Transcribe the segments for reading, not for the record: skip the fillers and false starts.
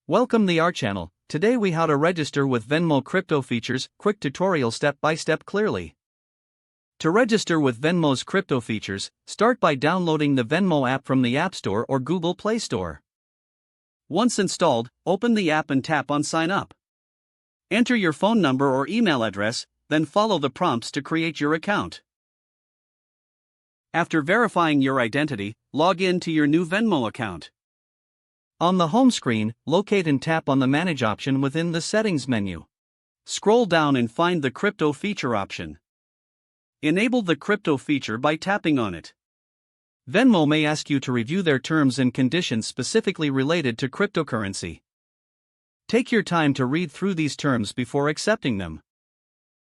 Welcome to our channel. Today we how to register with Venmo crypto features, quick tutorial step by step clearly. To register with Venmo's crypto features, start by downloading the Venmo app from the App Store or Google Play Store. Once installed, open the app and tap on Sign Up. Enter your phone number or email address, then follow the prompts to create your account. After verifying your identity, log in to your new Venmo account. On the home screen, locate and tap on the Manage option within the Settings menu. Scroll down and find the Crypto feature option. Enable the Crypto feature by tapping on it. Venmo may ask you to review their terms and conditions specifically related to cryptocurrency. Take your time to read through these terms before accepting them.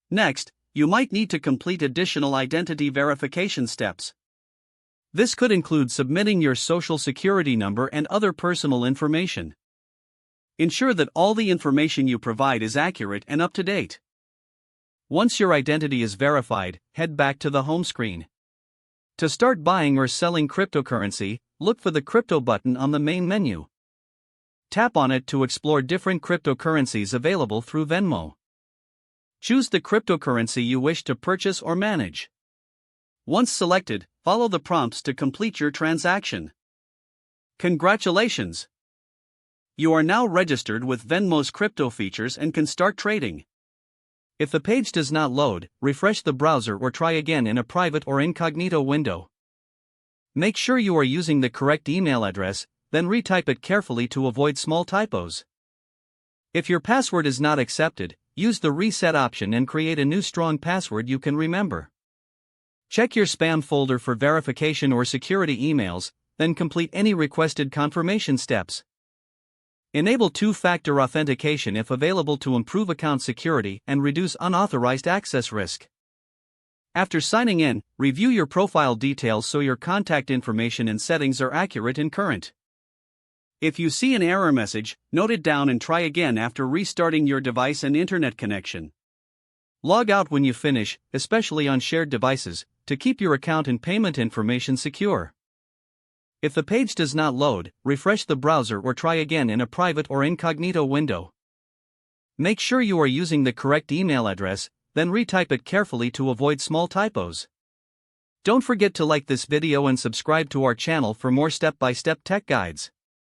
Next, you might need to complete additional identity verification steps. This could include submitting your social security number and other personal information. Ensure that all the information you provide is accurate and up to date. Once your identity is verified, head back to the home screen. To start buying or selling cryptocurrency, look for the Crypto button on the main menu. Tap on it to explore different cryptocurrencies available through Venmo. Choose the cryptocurrency you wish to purchase or manage. Once selected, follow the prompts to complete your transaction. Congratulations! You are now registered with Venmo's crypto features and can start trading. If the page does not load, refresh the browser or try again in a private or incognito window. Make sure you are using the correct email address, then retype it carefully to avoid small typos. If your password is not accepted, use the Reset option and create a new strong password you can remember. Check your spam folder for verification or security emails, then complete any requested confirmation steps. Enable two-factor authentication if available to improve account security and reduce unauthorized access risk. After signing in, review your profile details so your contact information and settings are accurate and current. If you see an error message, note it down and try again after restarting your device and internet connection. Log out when you finish, especially on shared devices, to keep your account and payment information secure. If the page does not load, refresh the browser or try again in a private or incognito window. Make sure you are using the correct email address, then retype it carefully to avoid small typos. Don't forget to like this video and subscribe to our channel for more step-by-step tech guides.